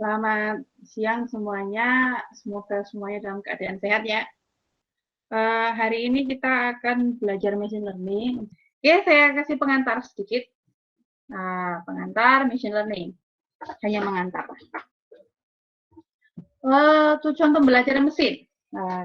Selamat siang semuanya, semoga semuanya dalam keadaan sehat ya. Hari ini kita akan belajar machine learning. Oke, saya kasih pengantar sedikit. Pengantar machine learning, hanya mengantar. Tujuan pembelajaran mesin.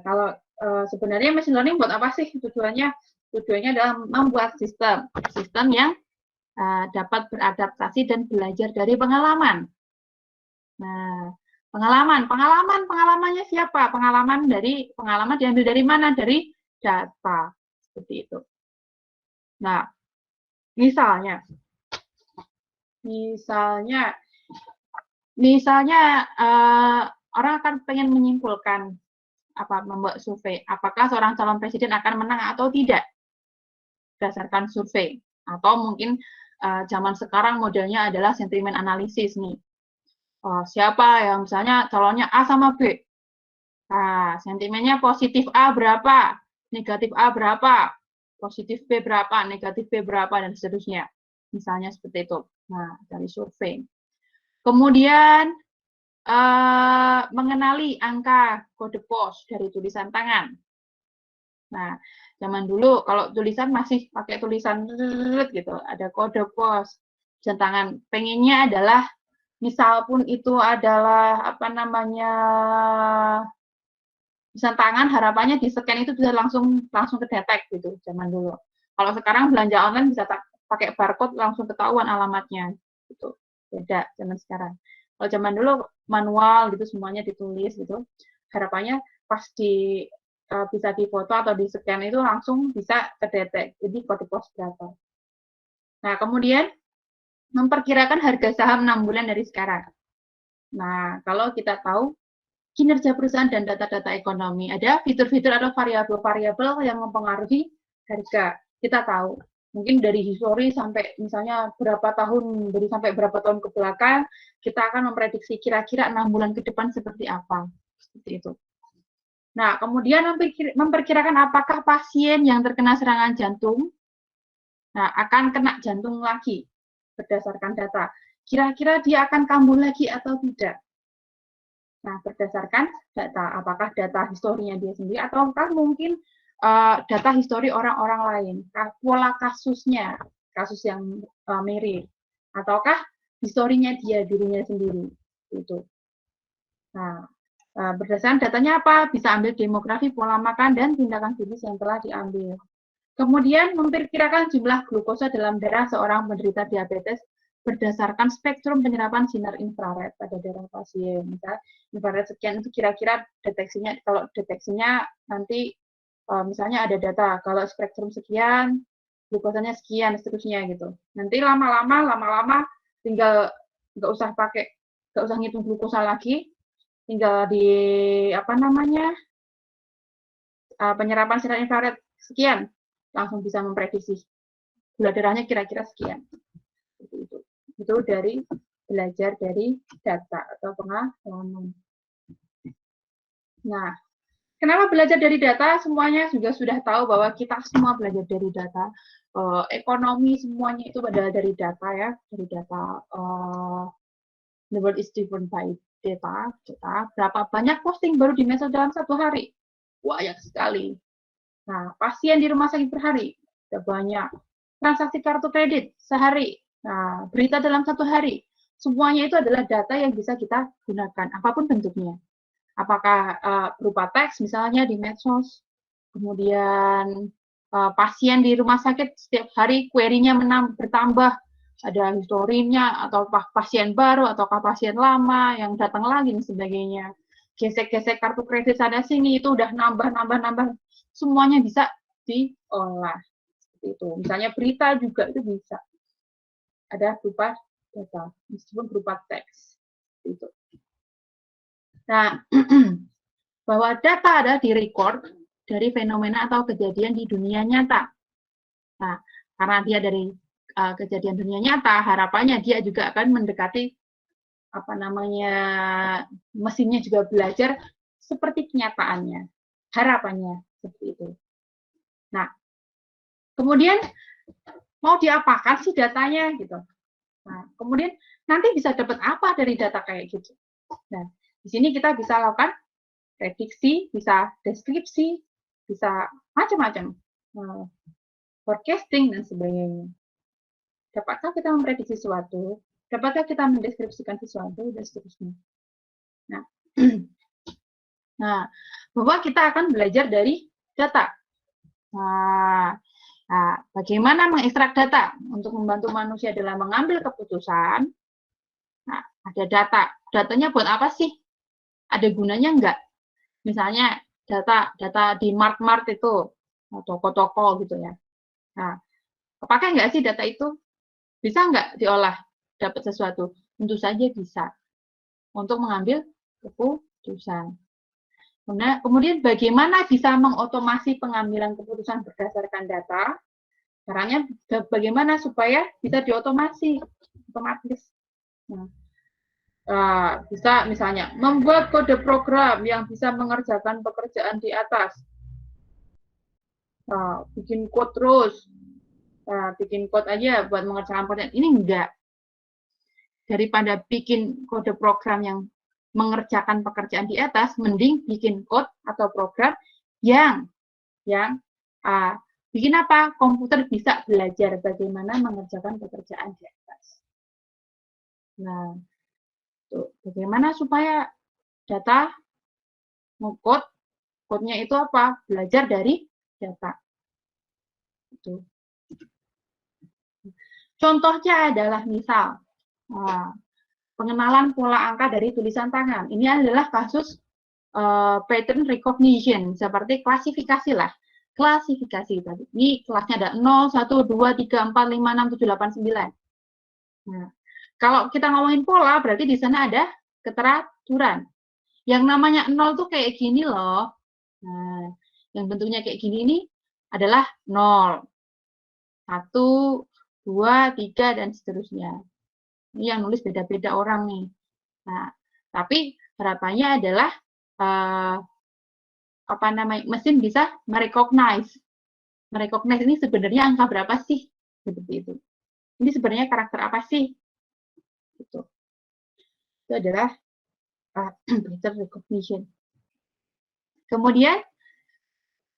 Kalau sebenarnya machine learning buat apa sih tujuannya? Tujuannya adalah membuat sistem yang dapat beradaptasi dan belajar dari pengalaman. Nah, pengalamannya siapa? Pengalaman diambil dari mana? Dari data, seperti itu. Nah, misalnya orang akan pengen menyimpulkan membuat survei, apakah seorang calon presiden akan menang atau tidak berdasarkan survei, atau mungkin zaman sekarang modelnya adalah sentimen analisis nih. Siapa yang misalnya calonnya A sama B. Sentimennya positif A berapa, negatif A berapa, positif B berapa, negatif B berapa, dan seterusnya. Misalnya seperti itu. Nah, dari survei. Kemudian mengenali angka kode pos dari tulisan tangan. Nah, zaman dulu kalau tulisan masih pakai tulisan gitu, ada kode pos. Tulisan tangan. Pengennya adalah misal pun itu adalah tulisan tangan, harapannya di scan itu bisa langsung kedetek gitu zaman dulu. Kalau sekarang belanja online bisa pakai barcode langsung ketahuan alamatnya gitu. Beda zaman sekarang. Kalau zaman dulu manual gitu, semuanya ditulis gitu. Harapannya pas bisa difoto atau di scan itu langsung bisa kedetek. Jadi kode pos berapa. Nah, kemudian memperkirakan harga saham 6 bulan dari sekarang. Nah, kalau kita tahu kinerja perusahaan dan data-data ekonomi, ada fitur-fitur atau variabel-variabel yang mempengaruhi harga. Kita tahu, mungkin dari histori sampai misalnya berapa tahun ke belakang, kita akan memprediksi kira-kira 6 bulan ke depan seperti apa. Seperti itu. Nah, kemudian memperkirakan apakah pasien yang terkena serangan jantung akan kena jantung lagi berdasarkan data. Kira-kira dia akan kambuh lagi atau tidak. Nah, berdasarkan data, apakah data historinya dia sendiri ataukah mungkin data histori orang-orang lain, pola kasusnya, kasus yang mirip, ataukah historinya dirinya sendiri. Itu. Nah, berdasarkan datanya apa? Bisa ambil demografi, pola makan, dan tindakan bisnis yang telah diambil. Kemudian memperkirakan jumlah glukosa dalam darah seorang penderita diabetes berdasarkan spektrum penyerapan sinar infrared pada darah pasien. Misalnya, infrared sekian itu kira-kira deteksinya, kalau deteksinya nanti misalnya ada data, kalau spektrum sekian, glukosanya sekian, seterusnya gitu. Nanti lama-lama tinggal nggak usah ngitung glukosa lagi, tinggal di penyerapan sinar infrared sekian, langsung bisa memprediksi gula darahnya kira-kira sekian. Itu dari belajar dari data atau pengalaman. Nah, kenapa belajar dari data? Semuanya juga sudah tahu bahwa kita semua belajar dari data. Ekonomi semuanya itu adalah dari data ya, dari data. The world is driven by data. Berapa banyak posting baru di medsos dalam satu hari? Banyak sekali. Nah, pasien di rumah sakit per hari, ada banyak. Transaksi kartu kredit sehari, nah, berita dalam satu hari. Semuanya itu adalah data yang bisa kita gunakan, apapun bentuknya. Apakah berupa teks, misalnya di medsos, kemudian pasien di rumah sakit setiap hari query-nya bertambah, ada historinya, atau pasien baru, ataukah pasien lama yang datang lagi, dan sebagainya. Gesek-gesek kartu kredit sana-sini, itu udah nambah. Semuanya bisa diolah. Itu. Misalnya berita juga itu bisa. Ada berupa data, meskipun berupa teks. Itu. Nah, bahwa data ada direcord dari fenomena atau kejadian di dunia nyata. Nah, karena dia dari kejadian dunia nyata, harapannya dia juga akan mendekati mesinnya juga belajar seperti kenyataannya. Harapannya seperti itu. Nah, kemudian mau diapakan sih datanya gitu. Nah, kemudian nanti bisa dapat apa dari data kayak gitu? Nah, di sini kita bisa lakukan prediksi, bisa deskripsi, bisa macam-macam, forecasting, dan sebagainya. Dapatkah kita memprediksi sesuatu? Dapatkah kita mendeskripsikan sesuatu? Dan seterusnya. Nah, bahwa kita akan belajar dari data. Nah, bagaimana mengekstrak data untuk membantu manusia dalam mengambil keputusan? Nah, ada data. Datanya buat apa sih? Ada gunanya enggak? Misalnya data di mart-mart itu, toko-toko gitu ya. Nah, kepakai enggak sih data itu? Bisa enggak diolah dapat sesuatu? Tentu saja bisa. Untuk mengambil keputusan. Kemudian bagaimana bisa mengotomasi pengambilan keputusan berdasarkan data? Caranya bagaimana supaya bisa diotomasi, otomatis. Bisa misalnya membuat kode program yang bisa mengerjakan pekerjaan di atas. Bikin code terus. Bikin code aja buat mengerjakan pekerjaan. Ini enggak. Daripada bikin kode program yang mengerjakan pekerjaan di atas, mending bikin code atau program yang bikin apa? Komputer bisa belajar bagaimana mengerjakan pekerjaan di atas. Nah, tuh, bagaimana supaya data ngekode, code-nya itu apa? Belajar dari data. Itu. Contohnya adalah misal pengenalan pola angka dari tulisan tangan. Ini adalah kasus pattern recognition, seperti klasifikasi lah. Klasifikasi tadi. Ini kelasnya ada 0, 1, 2, 3, 4, 5, 6, 7, 8, 9. Nah, kalau kita ngomongin pola, berarti di sana ada keteraturan. Yang namanya 0 tuh kayak gini loh. Nah, yang bentuknya kayak gini ini adalah 0. 1, 2, 3, dan seterusnya. Ini yang nulis beda-beda orang nih. Nah, tapi harapannya adalah mesin bisa merecognize. Merecognize ini sebenarnya angka berapa sih? Seperti itu. Ini sebenarnya karakter apa sih? Gitu. Itu adalah pattern recognition. Kemudian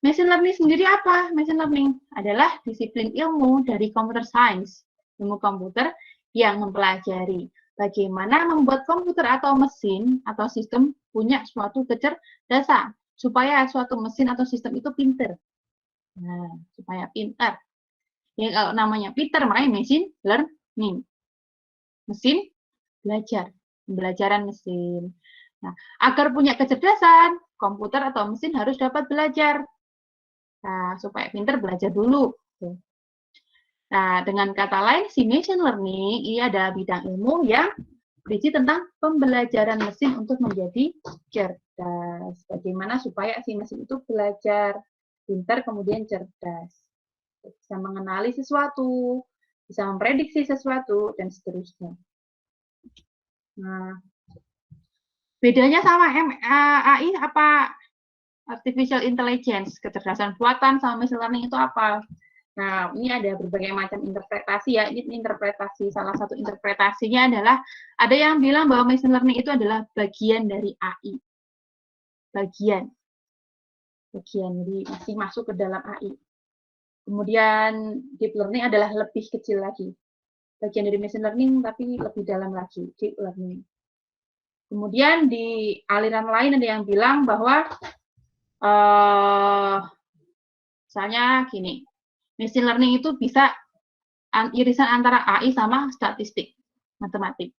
machine learning sendiri apa? Machine learning adalah disiplin ilmu dari computer science, ilmu komputer yang mempelajari bagaimana membuat komputer atau mesin atau sistem punya suatu kecerdasan supaya suatu mesin atau sistem itu pinter. Nah, supaya pinter. Ya, kalau namanya pinter, makanya machine learning. Mesin belajar, pembelajaran mesin. Nah, agar punya kecerdasan, komputer atau mesin harus dapat belajar. Nah, supaya pinter belajar dulu. Nah, dengan kata lain, si machine learning ini adalah bidang ilmu yang berisi tentang pembelajaran mesin untuk menjadi cerdas. Bagaimana supaya si mesin itu belajar, pintar kemudian cerdas. Bisa mengenali sesuatu, bisa memprediksi sesuatu, dan seterusnya. Nah, bedanya sama AI apa? Artificial intelligence, kecerdasan buatan sama machine learning itu apa? Nah, ini ada berbagai macam interpretasi ya. Ini interpretasi, salah satu interpretasinya adalah ada yang bilang bahwa machine learning itu adalah bagian dari AI. Bagian, jadi masih masuk ke dalam AI. Kemudian deep learning adalah lebih kecil lagi. Bagian dari machine learning tapi lebih dalam lagi, deep learning. Kemudian di aliran lain ada yang bilang bahwa misalnya gini, machine learning itu bisa irisan antara AI sama statistik, matematik.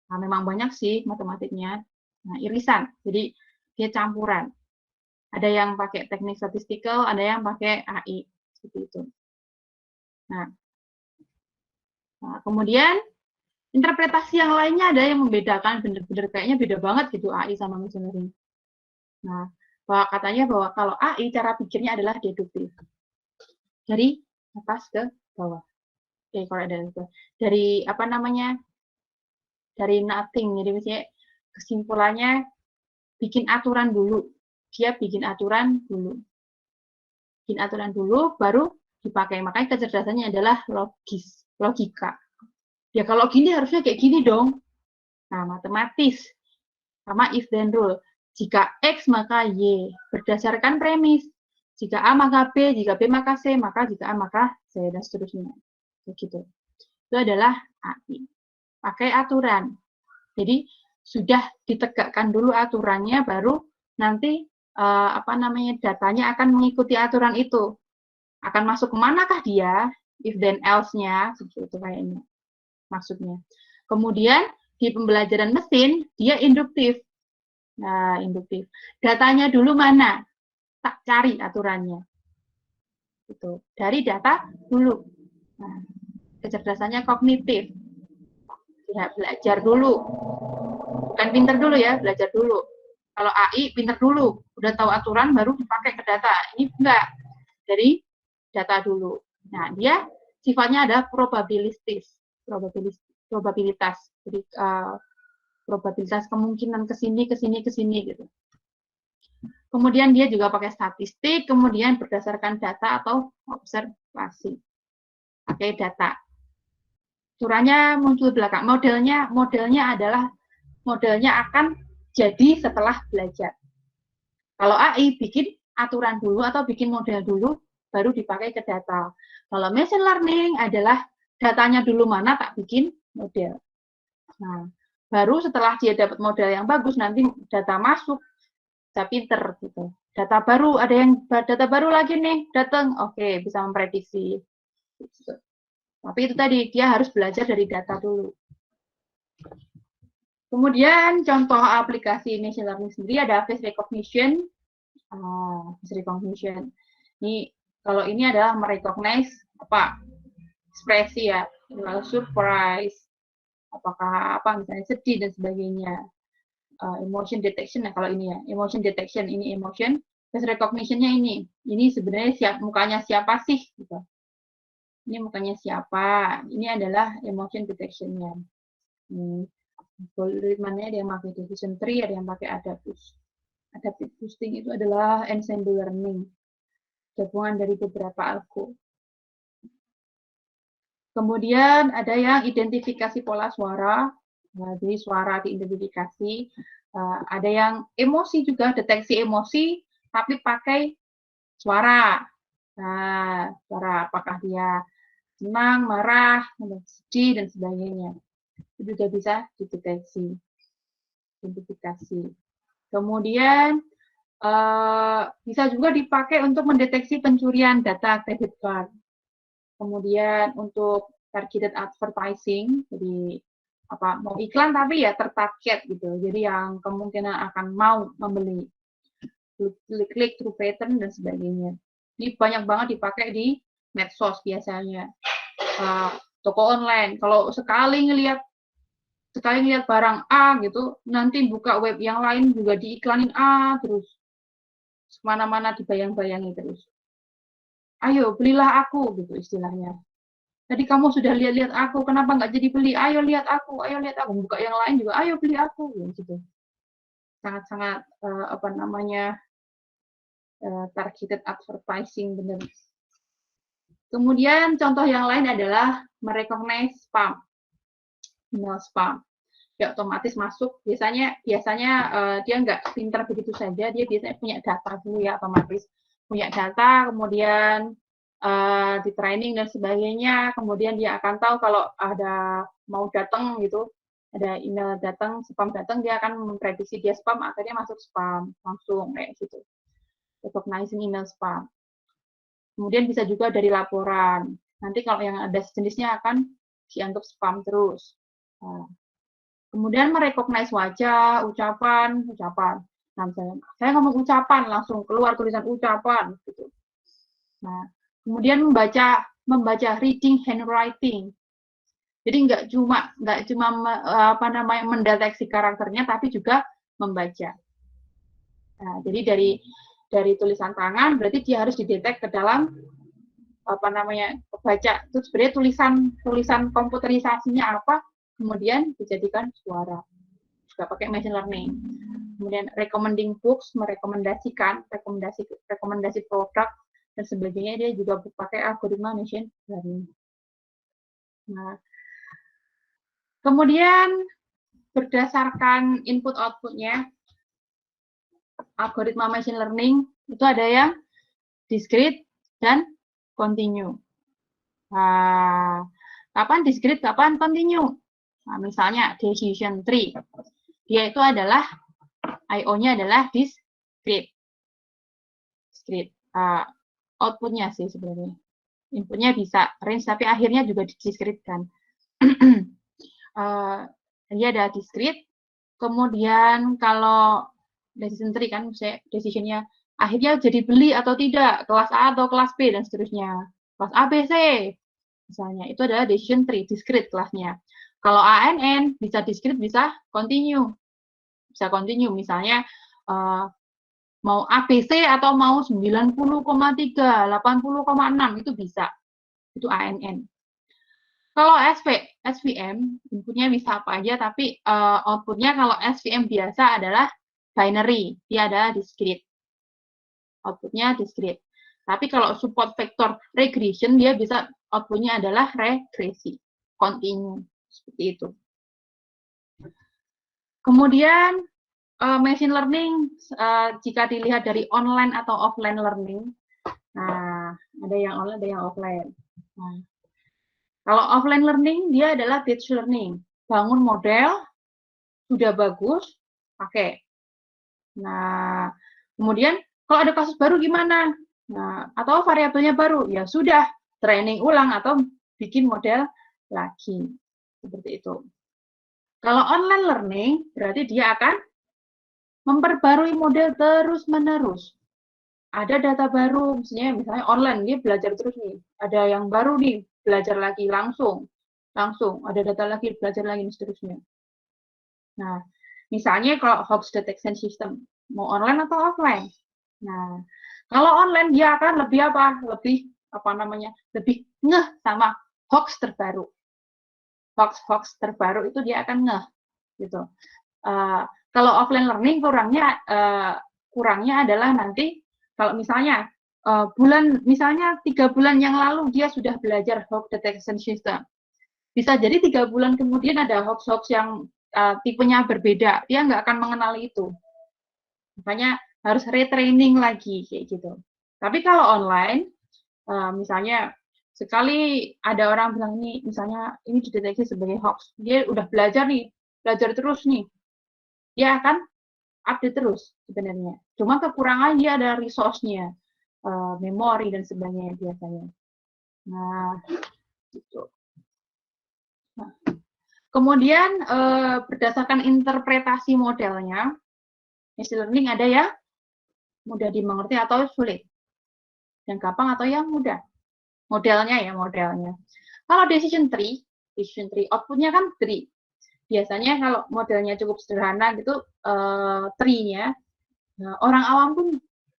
Nah, memang banyak sih matematiknya. Nah, irisan, jadi dia campuran. Ada yang pakai teknik statistikal, ada yang pakai AI, seperti itu. Nah, kemudian interpretasi yang lainnya ada yang membedakan, benar-benar kayaknya beda banget gitu AI sama machine learning. Nah, katanya bahwa kalau AI cara pikirnya adalah deduktif. Dari atas ke bawah. Oke, kalau ada dari apa namanya? Dari nothing. Jadi misalnya kesimpulannya bikin aturan dulu. Dia bikin aturan dulu. Bikin aturan dulu baru dipakai. Makanya kecerdasannya adalah logika. Ya kalau gini harusnya kayak gini dong. Nah, matematis. Sama if then rule. Jika X maka Y. Berdasarkan premis. Jika A maka B, jika B maka C, maka jika A maka C, dan seterusnya. Begitu. Itu adalah AI. Pakai aturan. Jadi sudah ditegakkan dulu aturannya, baru nanti datanya akan mengikuti aturan itu. Akan masuk kemanakah dia? If then else-nya, seperti itu kayaknya. Maksudnya. Kemudian di pembelajaran mesin dia induktif. Nah, induktif. Datanya dulu mana? Tak cari aturannya. Itu. Dari data dulu. Nah, kecerdasannya kognitif. Ya, belajar dulu. Bukan pinter dulu ya, belajar dulu. Kalau AI pinter dulu, udah tahu aturan baru dipakai ke data. Ini enggak. Dari data dulu. Nah, dia sifatnya ada probabilistis. Probabilitas. Jadi probabilitas kemungkinan ke sini gitu. Kemudian dia juga pakai statistik, kemudian berdasarkan data atau observasi. Pakai data. Aturannya muncul belakang. Modelnya akan jadi setelah belajar. Kalau AI bikin aturan dulu atau bikin model dulu, baru dipakai ke data. Kalau machine learning adalah datanya dulu mana, tak bikin model. Nah, baru setelah dia dapat model yang bagus, nanti data masuk, bisa pinter gitu. Data baru lagi nih datang, oke, bisa memprediksi. Gitu. Tapi itu tadi, dia harus belajar dari data dulu. Kemudian contoh aplikasi machine learning sendiri ada face recognition. Face recognition. Ini kalau ini adalah merecognize ekspresi ya, surprise, apakah misalnya sedih dan sebagainya. Emotion detection ya kalau ini ya, emotion detection ini emotion, face recognition-nya ini sebenarnya mukanya siapa sih gitu. Ini mukanya siapa, ini adalah emotion detection-nya. Algoritmanya ada yang pakai decision tree, ada yang pakai adaptive boosting. Itu adalah ensemble learning, gabungan dari beberapa algo. Kemudian ada yang identifikasi pola suara, jadi suara diidentifikasi. Ada yang emosi juga, deteksi emosi, tapi pakai suara. Nah, suara apakah dia senang, marah, sedih, dan sebagainya. Itu juga bisa dideteksi, identifikasi. Kemudian bisa juga dipakai untuk mendeteksi pencurian data credit card. Kemudian untuk targeted advertising, jadi mau iklan tapi ya tertarget gitu. Jadi yang kemungkinan akan mau membeli, klik through pattern dan sebagainya. Ini banyak banget dipakai di medsos biasanya. Toko online, kalau sekali ngelihat barang A gitu, nanti buka web yang lain juga diiklanin A terus. Kemana-mana dibayang-bayangi terus. Ayo belilah aku gitu istilahnya. Tadi kamu sudah lihat-lihat aku, kenapa nggak jadi beli? Ayo lihat aku. Buka yang lain juga, ayo beli aku gitu. Sangat-sangat targeted advertising benar. Kemudian contoh yang lain adalah merecognize spam, email spam. Dia otomatis masuk. Biasanya dia nggak pintar begitu saja. Dia biasanya punya data dulu ya, otomatis punya data, kemudian di training dan sebagainya. Kemudian dia akan tahu kalau ada mau datang gitu, ada email datang, spam datang, dia akan memprediksi dia spam, akhirnya masuk spam langsung kayak gitu. Recognizing email spam. Kemudian bisa juga dari laporan. Nanti kalau yang ada sejenisnya akan dianggap spam terus. Kemudian merecognize wajah, ucapan. Nah, misalnya, saya ngomong ucapan, langsung keluar tulisan ucapan. Gitu. Nah, kemudian membaca reading handwriting. Jadi nggak cuma mendeteksi karakternya, tapi juga membaca. Nah, jadi dari tulisan tangan berarti dia harus didetek ke dalam baca. Itu sebenarnya tulisan komputerisasinya apa, kemudian dijadikan suara. Juga pakai machine learning. Kemudian recommending books, merekomendasikan rekomendasi produk dan sebagainya, dia juga pakai algoritma machine learning. Nah, kemudian berdasarkan input-outputnya, algoritma machine learning itu ada yang discrete dan continue. Nah, kapan discrete, kapan continue? Nah, misalnya decision tree, dia itu adalah I/O-nya adalah discrete. Outputnya sih sebenarnya. Inputnya bisa range, tapi akhirnya juga discrete kan. Dia ada discrete. Kemudian kalau decision tree kan, misalnya decisionnya akhirnya jadi beli atau tidak, kelas A atau kelas B dan seterusnya. Kelas A, B, C misalnya, itu adalah decision tree, discrete kelasnya. Kalau ANN bisa discrete, bisa continue. Bisa continue, misalnya mau ABC atau mau 90,3, 80,6 itu bisa. Itu ANN. Kalau SVM, inputnya bisa apa aja, tapi outputnya kalau SVM biasa adalah binary, dia ada discrete. Outputnya discrete. Tapi kalau support vector regression, dia bisa outputnya adalah regresi, continue, seperti itu. Kemudian machine learning, jika dilihat dari online atau offline learning, nah ada yang online, ada yang offline. Nah, kalau offline learning, dia adalah teach learning. Bangun model, sudah bagus, pakai. Nah, kemudian kalau ada kasus baru gimana? Nah, atau variabelnya baru, ya sudah, training ulang atau bikin model lagi. Seperti itu. Kalau online learning, berarti dia akan memperbarui model terus-menerus. Ada data baru, misalnya online, dia belajar terus nih. Ada yang baru nih, belajar lagi langsung. Ada data lagi, belajar lagi, dan seterusnya. Nah, misalnya kalau hoax detection system, mau online atau offline? Nah, kalau online dia akan lebih lebih ngeh sama hoax terbaru. Hoax terbaru itu dia akan ngeh, gitu. Kalau offline learning kurangnya adalah nanti kalau misalnya misalnya 3 bulan yang lalu dia sudah belajar hoax detection system, bisa jadi 3 bulan kemudian ada hoax yang tipenya berbeda, dia nggak akan mengenali itu. Makanya harus retraining lagi kayak gitu. Tapi kalau online, misalnya sekali ada orang bilang ini, misalnya ini dideteksi sebagai hoax, dia udah belajar terus nih, dia akan update terus sebenarnya. Cuma kekurangan dia ada resource-nya, memori dan sebagainya biasanya. Nah, gitu. Nah, kemudian berdasarkan interpretasi modelnya, machine learning ada yang mudah dimengerti atau sulit, yang gampang atau yang mudah. Modelnya. Kalau decision tree outputnya kan tree. Biasanya kalau modelnya cukup sederhana gitu, tree-nya, orang awam pun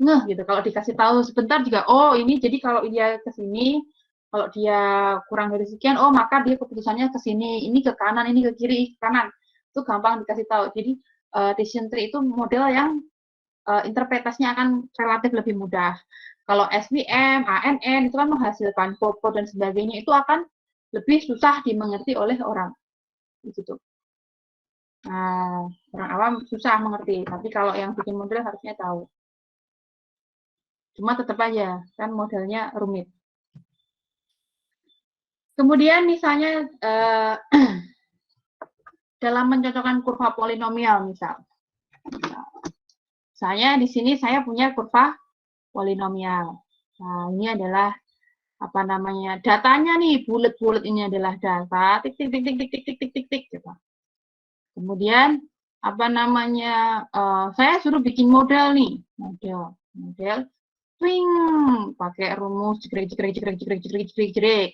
ngeh gitu. Kalau dikasih tahu sebentar juga, oh ini jadi kalau dia ke sini, kalau dia kurang dari sekian, oh maka dia keputusannya ke sini, ini ke kanan, ini ke kiri, ke kanan. Itu gampang dikasih tahu. Jadi decision tree itu model yang interpretasinya akan relatif lebih mudah. Kalau SVM, ANN itu kan menghasilkan popo dan sebagainya, itu akan lebih susah dimengerti oleh orang. Gitu. Nah, orang awam susah mengerti, tapi kalau yang bikin model harusnya tahu. Cuma tetap aja, kan modelnya rumit. Kemudian misalnya dalam mencocokkan kurva polinomial misal. Misalnya di sini saya punya kurva polinomial. Nah, ini adalah datanya nih, bulat-bulat ini adalah data tik tik tik tik tik tik tik tik tik tik gitu. Kemudian saya suruh bikin model nih, model swing pakai rumus jegrek.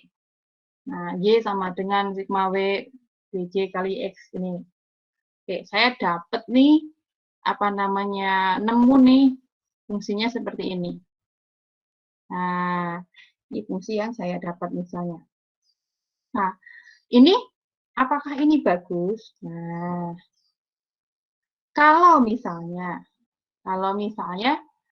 Nah, Y sama dengan sigma W BJ kali X ini. Oke, saya dapat nih nemu nih fungsinya seperti ini. Nah, ini fungsi yang saya dapat misalnya. Nah, ini apakah ini bagus? Nah, kalau misalnya